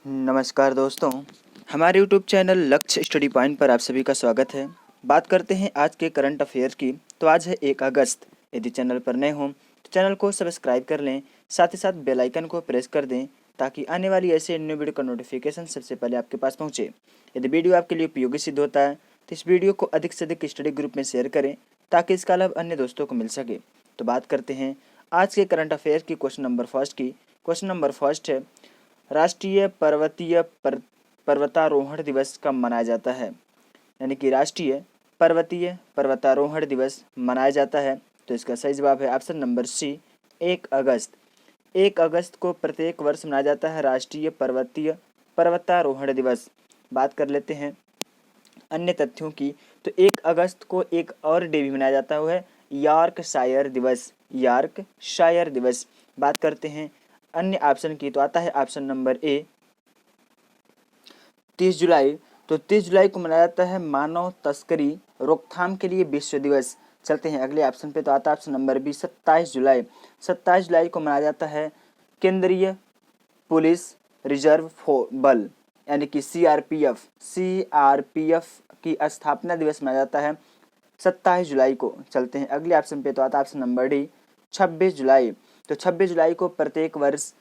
नमस्कार दोस्तों, हमारे यूट्यूब चैनल लक्ष्य स्टडी पॉइंट पर आप सभी का स्वागत है। बात करते हैं आज के करंट अफेयर की। तो आज है 1 अगस्त। यदि चैनल पर नए हों तो चैनल को सब्सक्राइब कर लें, साथ ही साथ बेल आइकन को प्रेस कर दें ताकि आने वाली ऐसे न्यू वीडियो का नोटिफिकेशन सबसे पहले आपके पास पहुँचे। यदि वीडियो आपके लिए उपयोगी सिद्ध होता है तो इस वीडियो को अधिक से अधिक स्टडी ग्रुप में शेयर करें ताकि इसका लाभ अन्य दोस्तों को मिल सके। तो बात करते हैं आज के करंट अफेयर की क्वेश्चन नंबर फर्स्ट की। क्वेश्चन नंबर फर्स्ट है, राष्ट्रीय पर्वतारोहण दिवस कब मनाया जाता है? यानी कि राष्ट्रीय पर्वतारोहण दिवस मनाया जाता है। तो इसका सही जवाब है ऑप्शन नंबर सी, 1 अगस्त। 1 अगस्त को प्रत्येक वर्ष मनाया जाता है राष्ट्रीय पर्वतारोहण दिवस। बात कर लेते हैं अन्य तथ्यों की। तो 1 अगस्त को एक और डे भी मनाया जाता है, वो है यॉर्कशायर दिवस। यॉर्कशायर दिवस। बात करते हैं अन्य ऑप्शन की। तो आता है ऑप्शन नंबर ए, 30 जुलाई। तो 30 जुलाई को मनाया जाता है मानव तस्करी रोकथाम के लिए विश्व दिवस। चलते हैं अगले ऑप्शन पे। तो आता है ऑप्शन नंबर बी, 27 जुलाई। 27 जुलाई को मनाया जाता है केंद्रीय पुलिस रिजर्व बल यानी कि सीआरपीएफ की स्थापना दिवस मनाया जाता है 27 जुलाई को। चलते हैं अगले ऑप्शन पे। तो आता है ऑप्शन नंबर डी, 26 जुलाई। तो 26 जुलाई को प्रत्येक वर्ष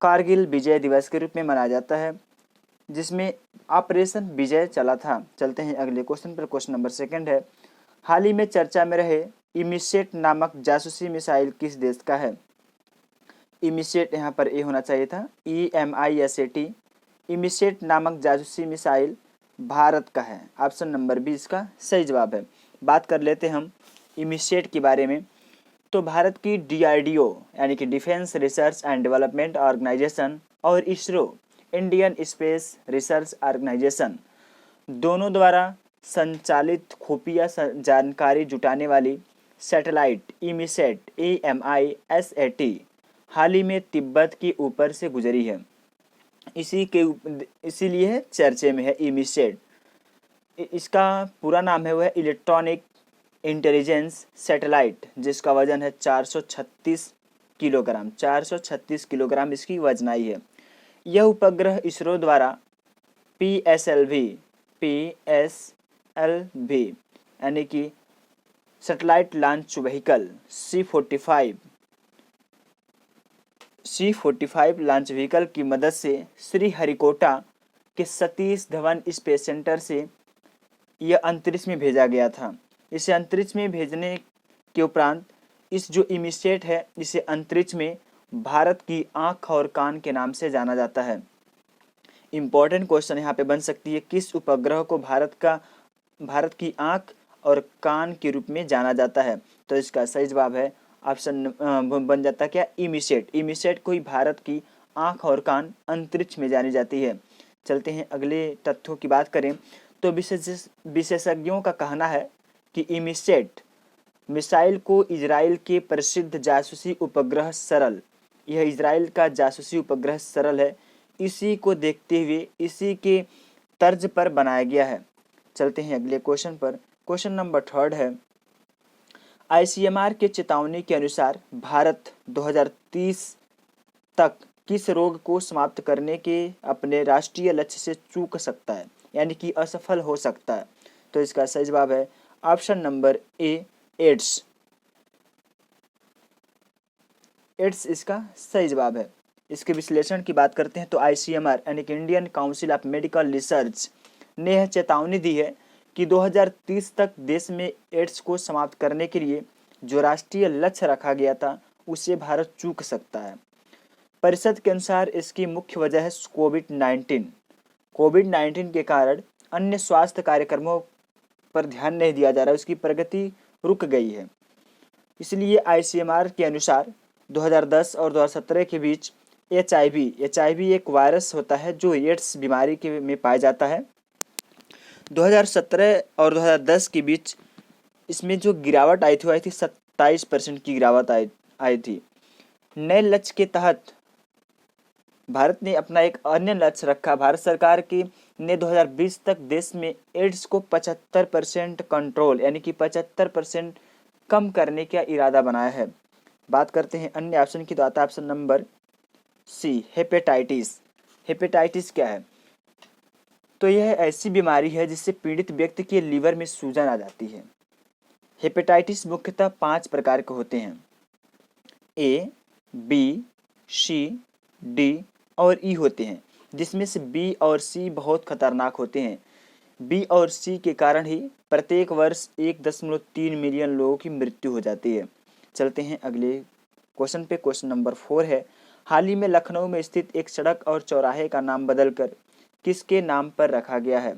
कारगिल विजय दिवस के रूप में मनाया जाता है, जिसमें ऑपरेशन विजय चला था। चलते हैं अगले क्वेश्चन पर। क्वेश्चन नंबर सेकंड है, हाल ही में चर्चा में रहे इमीसेट नामक जासूसी मिसाइल किस देश का है? इमीसेट यहाँ पर ए होना चाहिए था, EMISAT। इमीसेट नामक जासूसी मिसाइल भारत का है। ऑप्शन नंबर बी इसका सही जवाब है। बात कर लेते हम इमीसेट के बारे में। तो भारत की DRDO यानी कि defence research and development organisation और ISRO Indian space research organisation दोनों द्वारा संचालित खुफिया जानकारी जुटाने वाली सैटेलाइट इमीसेट EMISAT हाल ही में तिब्बत के ऊपर से गुजरी है। इसीलिए चर्चे में है इमीसेट। इसका पूरा नाम है वह इलेक्ट्रॉनिक इंटेलिजेंस सैटेलाइट, जिसका वजन है 436 किलोग्राम। 436 किलोग्राम इसकी वजनाई है। यह उपग्रह इसरो द्वारा PSLV यानी कि satellite launch vehicle C45 launch vehicle की मदद से श्रीहरिकोटा के सतीश धवन स्पेस सेंटर से यह अंतरिक्ष में भेजा गया था। इसे अंतरिक्ष में भेजने के उपरांत इस जो इमीसेट है, इसे अंतरिक्ष में भारत की आंख और कान के नाम से जाना जाता है। इम्पोर्टेंट क्वेश्चन यहाँ पे बन सकती है, किस उपग्रह को भारत की आंख और कान के रूप में जाना जाता है? तो इसका सही जवाब है ऑप्शन बन जाता है क्या, इमीसेट। इमीसेट को ही भारत की आंख और कान अंतरिक्ष में जानी जाती है। चलते हैं अगले तथ्यों की बात करें। तो विशेषज्ञों का कहना है कि इमीसेट मिसाइल को इजराइल के प्रसिद्ध जासूसी उपग्रह सरल, यह इजराइल का जासूसी उपग्रह सरल है, इसी को देखते हुए इसी के तर्ज पर बनाया गया है। चलते हैं अगले क्वेश्चन पर। क्वेश्चन नंबर थर्ड है, ICMR के चेतावनी के अनुसार भारत 2030 तक किस रोग को समाप्त करने के अपने राष्ट्रीय लक्ष्य से चूक सकता है, यानी कि असफल हो सकता है? तो इसका सही जवाब है option number A, AIDS. AIDS इसका सही जवाब है। इसके विश्लेषण की बात करते हैं। तो ICMR यानी कि Indian council of medical research ने यह चेतावनी दी है कि 2030 तक देश में एड्स को समाप्त करने के लिए जो राष्ट्रीय लक्ष्य रखा गया था उसे भारत चूक सकता है। परिषद के अनुसार इसकी मुख्य वजह है कोविड-19 के कारण अन्य स्वास्थ्य कार्यक्रमों पर ध्यान नहीं दिया जा रहा है, उसकी प्रगति रुक गई है। इसलिए ICMR के अनुसार 2010 और 2017 के बीच HIV एक वायरस होता है जो एड्स बीमारी में पाया जाता है। 2017 और 2010 के बीच इसमें जो गिरावट आई थी 27% की गिरावट आई थी। नए लक्ष्य के तहत भारत ने अपना एक अन्य लक्ष्य रखा। भारत सरकार की ने 2020 तक देश में एड्स को 75% कंट्रोल यानी कि 75% कम करने का इरादा बनाया है। बात करते हैं अन्य ऑप्शन की। तो आता है option number C, hepatitis. Hepatitis क्या है? तो यह ऐसी बीमारी है जिससे पीड़ित व्यक्ति के लीवर में सूजन आ जाती है। हेपेटाइटिस मुख्यतः 5 प्रकार के होते हैं, ए, बी, सी, डी और ई होते हैं, जिसमें से बी और सी बहुत खतरनाक होते हैं। बी और सी के कारण ही प्रत्येक वर्ष 1.3 मिलियन लोगों की मृत्यु हो जाती है। चलते हैं अगले क्वेश्चन पे। क्वेश्चन नंबर 4 है, हाल ही में लखनऊ में स्थित एक सड़क और चौराहे का नाम बदलकर किसके नाम पर रखा गया है?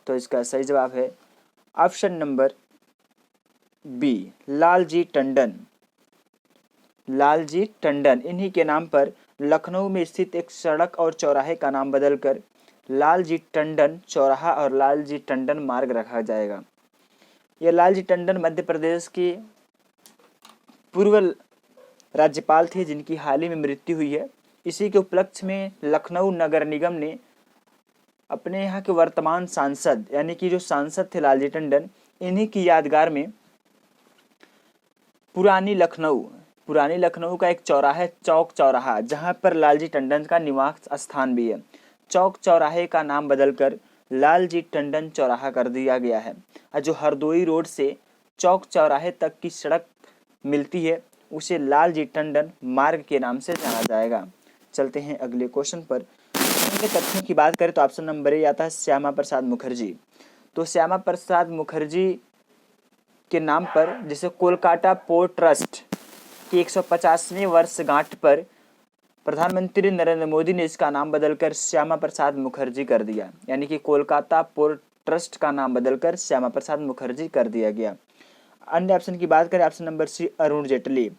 तो इसका सही जवाब है option number B, Lalji Tandon. Lalji Tandon, इन्हीं के नाम पर लखनऊ में स्थित एक सड़क और चौराहे का नाम बदलकर लालजी टंडन चौराहा और लालजी टंडन मार्ग रखा जाएगा। यह लालजी टंडन मध्य प्रदेश के पूर्व राज्यपाल थे जिनकी हाल ही में मृत्यु हुई है। इसी के उपलक्ष्य में लखनऊ नगर निगम ने अपने यहाँ के वर्तमान सांसद यानी कि जो सांसद थे लालजी टंडन, इन्हीं की यादगार में पुरानी लखनऊ का एक चौराहा है, चौक चौराहा, जहाँ पर लालजी टंडन का निवास स्थान भी है। चौक चौराहे का नाम बदलकर लालजी टंडन चौराहा कर दिया गया है। और जो हरदोई रोड से चौक चौराहे तक की सड़क मिलती है उसे लालजी टंडन मार्ग के नाम से जाना जाएगा। चलते हैं अगले क्वेश्चन पर। तथ्यों की बात करें तो ऑप्शन नंबर ए आता है श्यामा प्रसाद मुखर्जी। तो श्यामा प्रसाद मुखर्जी के नाम पर जैसे कोलकाता पोर्ट ट्रस्ट की 150वें वर्षगांठ पर प्रधानमंत्री नरेंद्र मोदी ने इसका नाम बदलकर श्यामा प्रसाद मुखर्जी कर दिया, यानी कि कोलकाता पोर्ट ट्रस्ट का नाम बदलकर श्यामा प्रसाद मुखर्जी कर दिया गया। अन्य ऑप्शन की बात करें option number C, Arun Jaitley.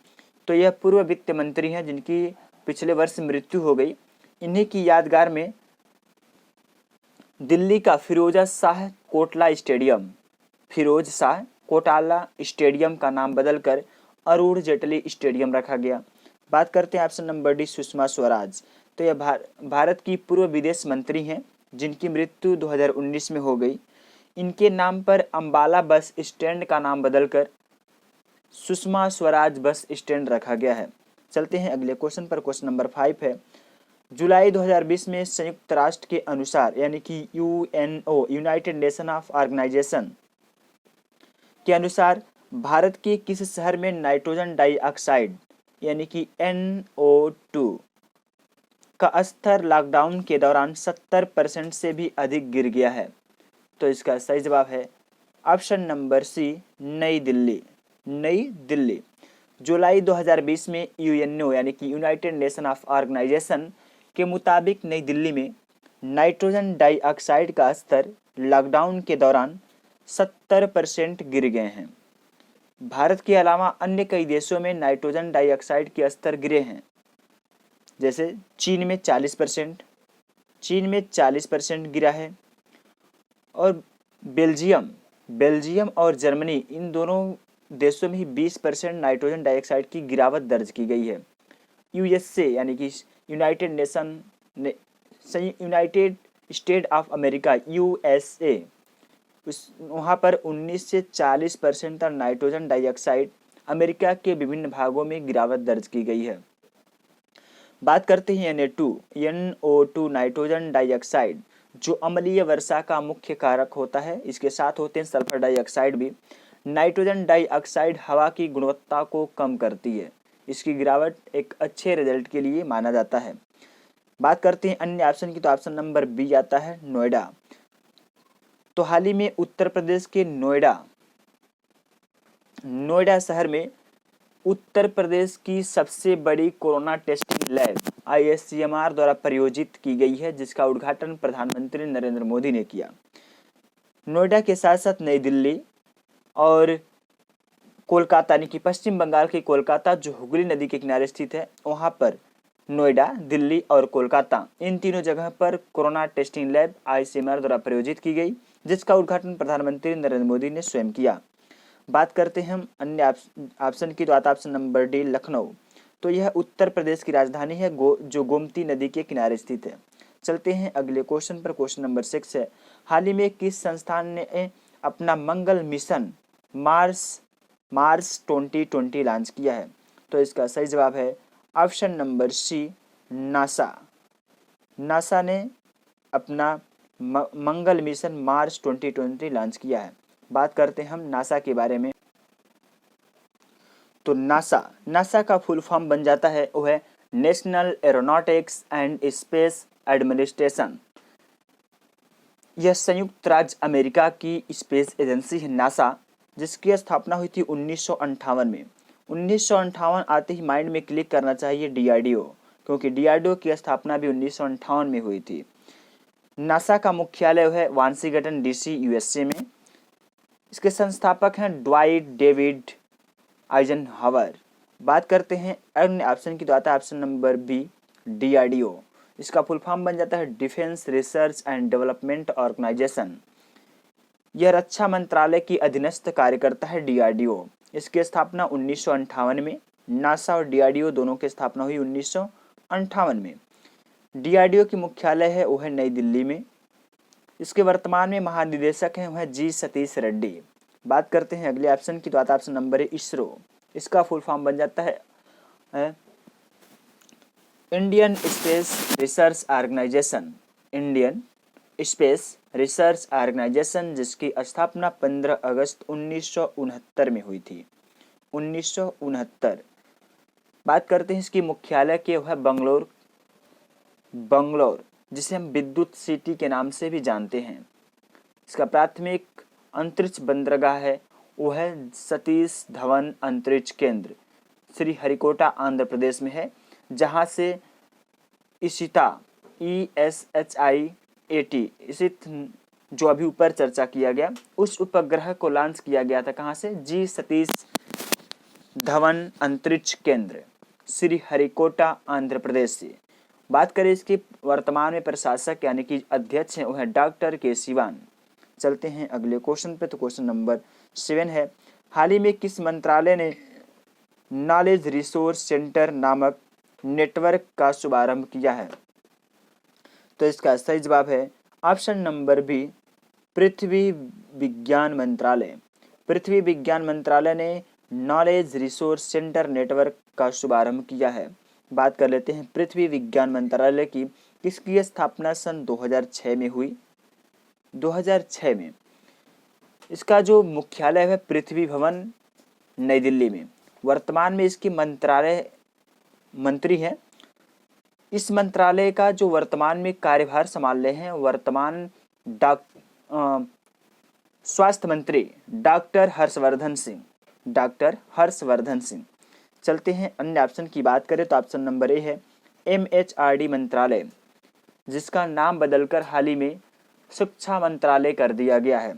तो यह पूर्व वित्त मंत्री हैं जिनकी पिछले वर्ष मृत्यु हो गई। इन्हीं की यादगार में दिल्ली का फिरोज शाह कोटला स्टेडियम का नाम बदलकर अरुण जेटली स्टेडियम रखा गया। बात करते हैं option number D, Sushma Swaraj. तो यह भारत की पूर्व विदेश मंत्री हैं जिनकी मृत्यु 2019 में हो गई। इनके नाम पर अंबाला बस स्टैंड का नाम बदलकर सुषमा स्वराज बस स्टैंड रखा गया है। चलते हैं अगले क्वेश्चन पर। क्वेश्चन नंबर 5 है, जुलाई 2020 में संयुक्त राष्ट्र के अनुसार यानी कि UNO united nation of organisation के अनुसार भारत के किस शहर में नाइट्रोजन डाइऑक्साइड यानी कि NO2 का स्तर लॉकडाउन के दौरान 70% से भी अधिक गिर गया है? तो इसका सही जवाब है ऑप्शन नंबर सी, नई दिल्ली। जुलाई 2020 में यूएनओ यानी कि यूनाइटेड नेशन ऑफ ऑर्गेनाइजेशन के मुताबिक नई दिल्ली में नाइट्रोजन डाइऑक्साइड का स्तर लॉकडाउन के दौरान 70% गिर गए हैं। भारत के अलावा अन्य कई देशों में नाइट्रोजन डाइऑक्साइड के स्तर गिरे हैं, जैसे चीन में 40% गिरा है और बेल्जियम और जर्मनी, इन दोनों देशों में ही 20% नाइट्रोजन डाइऑक्साइड की गिरावट दर्ज की गई है। यूएसए यानी कि United state of America USA, वहाँ पर 19 से 40% तक नाइट्रोजन डाइऑक्साइड अमेरिका के विभिन्न भागों में गिरावट दर्ज की गई है। बात करते हैं NO2 नाइट्रोजन डाइऑक्साइड, जो अम्लीय वर्षा का मुख्य कारक होता है। इसके साथ होते हैं सल्फर डाइऑक्साइड भी। नाइट्रोजन डाइऑक्साइड हवा की गुणवत्ता को कम करती है। इसकी गिरावट एक अच्छे रिजल्ट के लिए माना जाता है। बात करते हैं अन्य ऑप्शन की, तो ऑप्शन नंबर बी आता है नोएडा। तो हाल ही में उत्तर प्रदेश के नोएडा शहर में उत्तर प्रदेश की सबसे बड़ी कोरोना टेस्टिंग लैब ICMR द्वारा प्रायोजित की गई है, जिसका उद्घाटन प्रधानमंत्री नरेंद्र मोदी ने किया। नोएडा के साथ साथ नई दिल्ली और कोलकाता यानी कि पश्चिम बंगाल के कोलकाता जो हुगली नदी के किनारे स्थित है, वहाँ पर नोएडा, दिल्ली और कोलकाता, इन तीनों जगह पर कोरोना टेस्टिंग लैब ICMR द्वारा प्रायोजित की गई, जिसका उद्घाटन प्रधानमंत्री नरेंद्र मोदी ने स्वयं किया। बात करते हैं हम अन्य ऑप्शन की, तो आता ऑप्शन नंबर डी, लखनऊ। तो यह उत्तर प्रदेश की राजधानी है जो गोमती नदी के किनारे स्थित है। चलते हैं अगले क्वेश्चन पर। क्वेश्चन नंबर 6 है, हाल ही में किस संस्थान ने अपना मंगल मिशन मार्स 2020 लॉन्च किया है? तो इसका सही जवाब है ऑप्शन नंबर सी, नासा ने अपना मंगल मिशन मार्च 2020 लॉन्च किया है। बात करते हैं हम नासा के बारे में। तो नासा का फुल फॉर्म बन जाता है वो है national aeronautics and space administration. यह संयुक्त राज्य अमेरिका की स्पेस एजेंसी है नासा, जिसकी स्थापना हुई थी 1958 में। 1958 आते ही माइंड में क्लिक करना चाहिए डीआरडीओ, क्योंकि डीआरडीओ की स्थापना भी 1958 में हुई थी। नासा का मुख्यालय है वाशिंगटन डीसी यूएसए में। इसके संस्थापक हैं ड्वाइट डेविड आइजनहावर। बात करते हैं अन्य ऑप्शन की, तो आता है ऑप्शन नंबर बी डीआरडीओ। इसका फुल फॉर्म बन जाता है defence research and development organisation. यह रक्षा मंत्रालय की अधीनस्थ कार्य करता है डीआरडीओ। इसकी स्थापना 1958 में, नासा और डीआरडीओ दोनों की स्थापना हुई 1958 में। डीआरडीओ की मुख्यालय है वो है नई दिल्ली में। इसके वर्तमान में महानिदेशक हैं वह जी सतीश रेड्डी। बात करते हैं अगले ऑप्शन की, तो आता ऑप्शन नंबर है इसरो। इसका फुल फॉर्म बन जाता है Indian space research organisation. Indian space research organisation, जिसकी स्थापना 15 अगस्त 1969 में हुई थी। 1969। बात करते हैं इसकी मुख्यालय के वह बंगलोर, जिसे हम विद्युत सिटी के नाम से भी जानते हैं। इसका प्राथमिक अंतरिक्ष बंदरगाह है वो है सतीश धवन अंतरिक्ष केंद्र, श्री हरिकोटा आंध्र प्रदेश में है, जहां से इशिता ESHIAT इसित जो अभी ऊपर चर्चा किया गया उस उपग्रह को लॉन्च किया गया था। कहां से? जी सतीश धवन अंतरिक्ष केंद्र, श्री हरिकोटा आंध्र प्रदेश से। बात करें इसके वर्तमान में प्रशासक यानी कि अध्यक्ष हैं वो है डॉक्टर के सिवान। चलते हैं अगले क्वेश्चन पे, तो क्वेश्चन नंबर 7 है हाल ही में किस मंत्रालय ने नॉलेज रिसोर्स सेंटर नामक नेटवर्क का शुभारंभ किया है? तो इसका सही जवाब है ऑप्शन नंबर बी पृथ्वी विज्ञान मंत्रालय। पृथ्वी विज्ञान मंत्रालय ने नॉलेज रिसोर्स सेंटर नेटवर्क का शुभारंभ किया है। बात कर लेते हैं पृथ्वी विज्ञान मंत्रालय की। इसकी स्थापना सन 2006 में हुई। 2006 में इसका जो मुख्यालय है पृथ्वी भवन नई दिल्ली में। वर्तमान में इसकी मंत्री हैं। इस मंत्रालय का जो वर्तमान में कार्यभार संभाल रहे हैं वर्तमान स्वास्थ्य मंत्री डॉक्टर हर्षवर्धन सिंह। चलते हैं अन्य ऑप्शन की बात करें, तो ऑप्शन नंबर ए है MHRD मंत्रालय, जिसका नाम बदलकर हाल ही में शिक्षा मंत्रालय कर दिया गया है।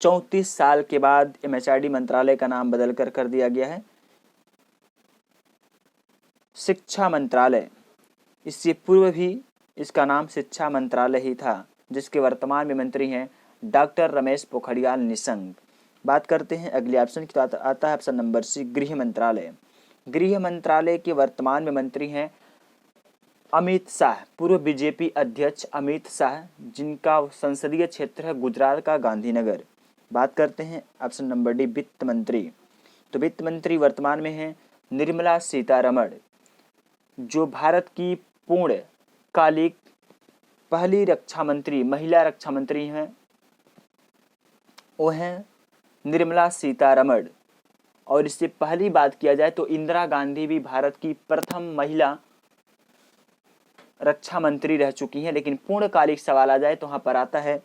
34 साल के बाद MHRD मंत्रालय का नाम बदलकर कर दिया गया है शिक्षा मंत्रालय। इससे पूर्व भी इसका नाम शिक्षा मंत्रालय ही था, जिसके वर्तमान में मंत्री हैं डॉक्टर रमेश पोखरियाल निशंक। बात करते हैं अगले ऑप्शन की, तो आता है ऑप्शन नंबर सी गृह मंत्रालय। गृह मंत्रालय के वर्तमान में मंत्री हैं अमित शाह, पूर्व बीजेपी अध्यक्ष अमित शाह, जिनका संसदीय क्षेत्र है गुजरात का गांधीनगर। बात करते हैं ऑप्शन नंबर डी वित्त मंत्री। तो वित्त मंत्री वर्तमान में हैं निर्मला सीतारमण, जो भारत की पूर्णकालिक पहली महिला रक्षा मंत्री हैं वो हैं निर्मला सीतारमण। और इससे पहली बात किया जाए तो इंदिरा गांधी भी भारत की प्रथम महिला रक्षा मंत्री रह चुकी हैं, लेकिन पूर्णकालिक सवाल आ जाए तो वहाँ पर आता है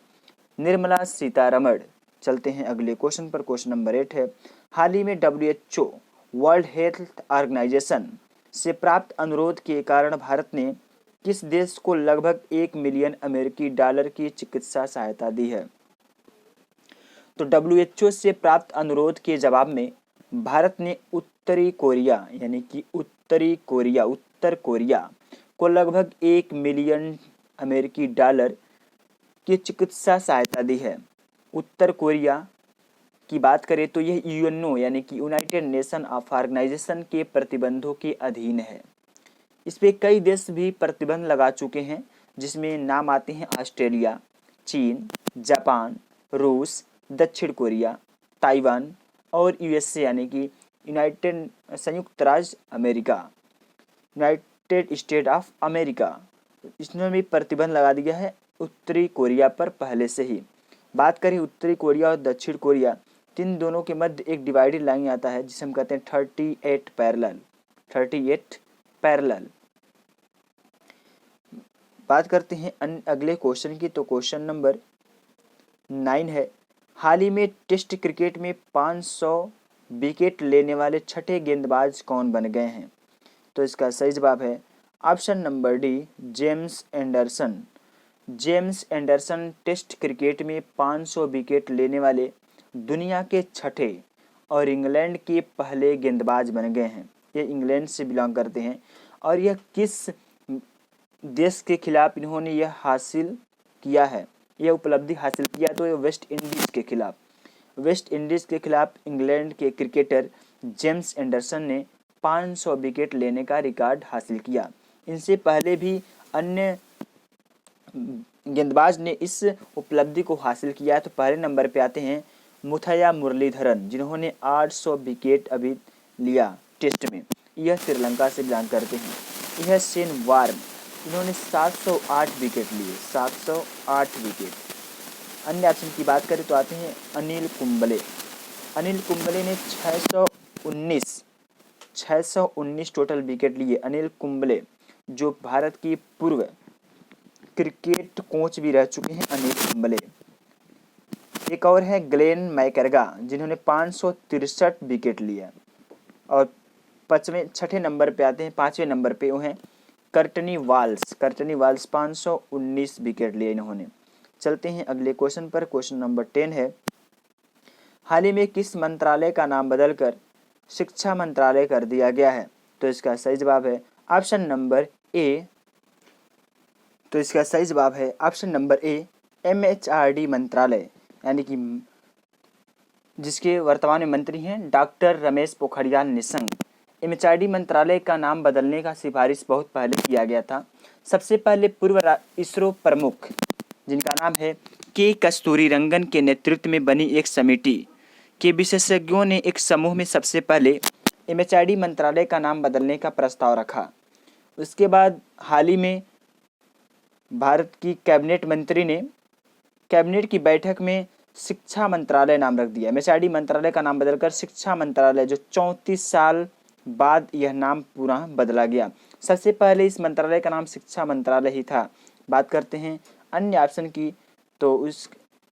निर्मला सीतारमण। चलते हैं अगले क्वेश्चन पर, क्वेश्चन नंबर 8 है हाल ही में WHO वर्ल्ड हेल्थ ऑर्गेनाइजेशन से प्राप्त अनुरोध के कारण भारत ने किस देश को लगभग 1 मिलियन अमेरिकी डॉलर की चिकित्सा सहायता दी है? तो WHO से प्राप्त अनुरोध के जवाब में भारत ने उत्तर कोरिया को लगभग 1 मिलियन अमेरिकी डॉलर की चिकित्सा सहायता दी है। उत्तर कोरिया की बात करें तो यह UNO यानी कि यूनाइटेड नेशन ऑफ ऑर्गेनाइजेशन के प्रतिबंधों के अधीन है। इस पे कई देश भी प्रतिबंध लगा चुके हैं, जिसमें नाम आते हैं ऑस्ट्रेलिया, चीन, जापान, रूस, दक्षिण कोरिया, ताइवान और USA यानी कि संयुक्त राज्य America, United state of America. इसमें भी प्रतिबंध लगा दिया है उत्तरी कोरिया पर पहले से ही। बात करें उत्तरी कोरिया और दक्षिण कोरिया, तीन दोनों के मध्य एक डिवाइडेड लाइन आता है जिसे हम कहते हैं 38 पैरेलल, 38 पैरेलल। बात करते हैं अगले क्वेश्चन की, तो क्वेश्चन नंबर 9 है, हाल ही में टेस्ट क्रिकेट में 500 विकेट लेने वाले छठे गेंदबाज कौन बन गए हैं? तो इसका सही जवाब है option number D, James Anderson. James Anderson test cricket में 500 विकेट लेने वाले दुनिया के छठे और इंग्लैंड के पहले गेंदबाज बन गए हैं। ये इंग्लैंड से बिलोंग करते हैं। और यह किस देश के खिलाफ इन्होंने यह हासिल किया है, यह उपलब्धि हासिल किया? तो ये वेस्ट इंडीज़ के खिलाफ, वेस्ट इंडीज़ के खिलाफ इंग्लैंड के क्रिकेटर जेम्स एंडरसन ने 500 विकेट लेने का रिकॉर्ड हासिल किया। इनसे पहले भी अन्य गेंदबाज ने इस उपलब्धि को हासिल किया है। तो पहले नंबर पे आते हैं मुथैया मुरलीधरन, जिन्होंने 800 विकेट अभी लिया टेस्ट में, यह श्रीलंका से बिलोंग करते हैं। यह शेन वार्न, इन्होंने 708 विकेट लिए, 708 विकेट। अन्य ऑप्शन की बात करें तो आते हैं अनिल कुंबले। अनिल कुंबले ने 619 टोटल विकेट लिए। अनिल कुंबले जो भारत की पूर्व क्रिकेट कोच भी रह चुके हैं, अनिल कुंबले। एक और है ग्लेन मैकग्रा, जिन्होंने 563 विकेट लिए। और छठे नंबर पे आते हैं, 5वें नंबर पे वो हैं Courtney Walsh. Courtney Walsh 519 wicket लिए इन्होंने। चलते हैं अगले क्वेश्चन पर। क्वेश्चन नंबर 10 है, हाल ही में किस मंत्रालय का नाम बदलकर शिक्षा मंत्रालय कर दिया गया है? तो इसका सही जवाब है ऑप्शन नंबर ए। तो इसका सही जवाब है ऑप्शन नंबर ए, MHRD मंत्रालय, यानी कि जिसके वर्तमान में मंत्री हैं डॉक्टर रमेश पोखरियाल निशंक। MHRD मंत्रालय का नाम बदलने का सिफारिश बहुत पहले किया गया था। सबसे पहले पूर्व इसरो प्रमुख, जिनका नाम है के कस्तूरीरंगन के नेतृत्व में बनी एक समिति के विशेषज्ञों ने एक समूह में सबसे पहले MHRD मंत्रालय का नाम बदलने का प्रस्ताव रखा। उसके बाद हाल ही में भारत की कैबिनेट मंत्री ने कैबिनेट की बैठक में शिक्षा मंत्रालय नाम रख दिया। MHRD मंत्रालय का नाम बदलकर शिक्षा मंत्रालय, जो 34 साल बाद यह नाम पूरा बदला गया। सबसे पहले इस मंत्रालय का नाम शिक्षा मंत्रालय ही था। बात करते हैं अन्य ऑप्शन की, तो उस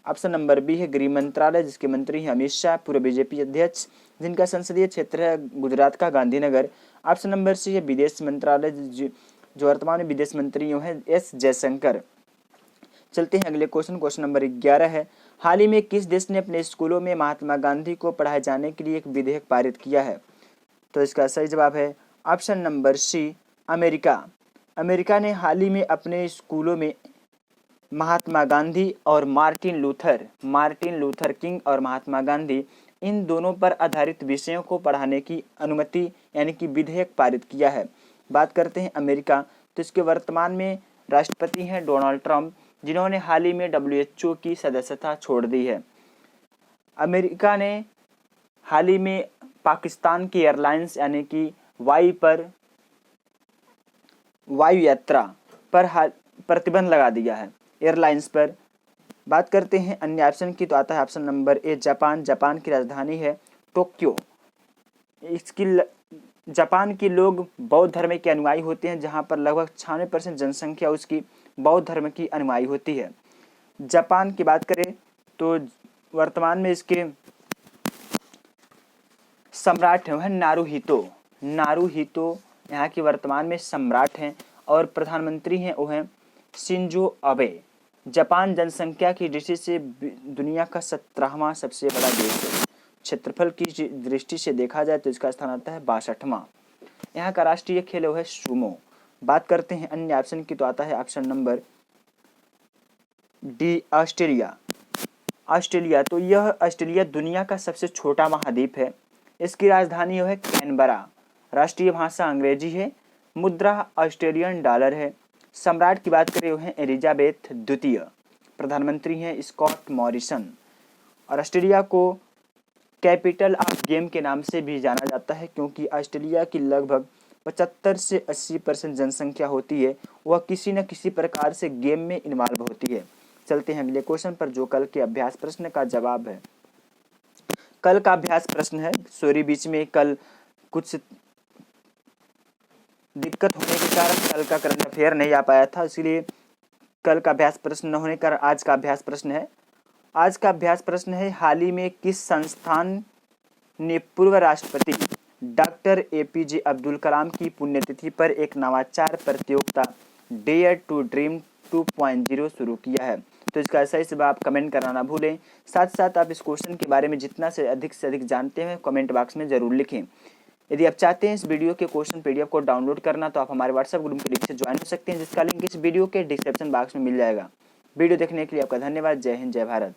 ऑप्शन नंबर बी है गृह मंत्रालय, जिसके मंत्री हैं अमित शाह, पूर्व BJP अध्यक्ष, जिनका संसदीय क्षेत्र है गुजरात का गांधीनगर। ऑप्शन नंबर सी है विदेश मंत्रालय, जो वर्तमान में विदेश मंत्री हैं S जयशंकर। चलते हैं अगले क्वेश्चन नंबर 11 है, हाल ही में किस देश ने अपने स्कूलों में महात्मा गांधी को पढ़ाए जाने के लिए एक विधेयक पारित किया है? तो इसका सही जवाब है option number C, America. America ने हाल ही में अपने स्कूलों में महात्मा गांधी और मार्टिन लूथर किंग और महात्मा गांधी, इन दोनों पर आधारित विषयों को पढ़ाने की अनुमति यानी कि विधेयक पारित किया है। बात करते हैं अमेरिका, तो इसके वर्तमान में राष्ट्रपति हैं डोनाल्ड ट्रंप, जिन्होंने हाल ही में WHO की सदस्यता छोड़ दी है। अमेरिका ने हाल ही में पाकिस्तान की एयरलाइंस यानी कि वायु यात्रा पर प्रतिबंध लगा दिया है, एयरलाइंस पर। बात करते हैं अन्य ऑप्शन की, तो आता है ऑप्शन नंबर ए, जापान। जापान की राजधानी है टोक्यो। जापान के लोग बौद्ध धर्म के अनुयायी होते हैं, जहां पर लगभग 96% जनसंख्या उसकी बौद्ध धर्म की अनुयायी होती है। जापान की बात करें तो वर्तमान में इसके सम्राट हैं नारुहितो यहाँ के वर्तमान में सम्राट हैं, और प्रधानमंत्री हैं वो हैं शिंजो अबे। जापान जनसंख्या की दृष्टि से दुनिया का 17वां सबसे बड़ा देश है। क्षेत्रफल की दृष्टि से देखा जाए तो इसका स्थान आता है 62वां। यहाँ का राष्ट्रीय खेल है सुमो। बात करते हैं अन्य ऑप्शन की, तो आता है ऑप्शन नंबर डी, ऑस्ट्रेलिया। तो यह ऑस्ट्रेलिया दुनिया का सबसे छोटा महाद्वीप है। इसकी राजधानी है कैनबरा। राष्ट्रीय भाषा अंग्रेजी है। मुद्रा ऑस्ट्रेलियन डॉलर है। सम्राट की बात करें वो हैं एलिजाबेथ द्वितीय। प्रधानमंत्री हैं स्कॉट मॉरिसन। और ऑस्ट्रेलिया को कैपिटल ऑफ गेम के नाम से भी जाना जाता है, क्योंकि ऑस्ट्रेलिया की लगभग 75 से 80% जनसंख्या होती है वह किसी न किसी प्रकार से गेम में इन्वॉल्व होती है। चलते हैं अगले क्वेश्चन पर, जो कल के अभ्यास प्रश्न का जवाब है। कल का अभ्यास प्रश्न है, सॉरी बीच में कल कुछ दिक्कत होने के कारण कल का करंट अफेयर नहीं आ पाया था, इसलिए कल का अभ्यास प्रश्न न होने के कारण आज का अभ्यास प्रश्न है। आज का अभ्यास प्रश्न है, हाल ही में किस संस्थान ने पूर्व राष्ट्रपति डॉक्टर एपीजे अब्दुल कलाम की पुण्यतिथि पर एक नवाचार प्रतियोगिता डेयर टू ड्रीम 2.0 शुरू किया है? तो इसका सही जवाब आप कमेंट करना ना भूलें। साथ साथ आप इस क्वेश्चन के बारे में जितना से अधिक जानते हैं कमेंट बॉक्स में जरूर लिखें। यदि आप चाहते हैं इस वीडियो के क्वेश्चन पीडीएफ को डाउनलोड करना तो आप हमारे व्हाट्सएप ग्रुप के लिंक से ज्वाइन हो सकते हैं, जिसका लिंक इस वीडियो के डिस्क्रिप्शन बॉक्स में मिल जाएगा। वीडियो देखने के लिए आपका धन्यवाद। जय हिंद, जय भारत।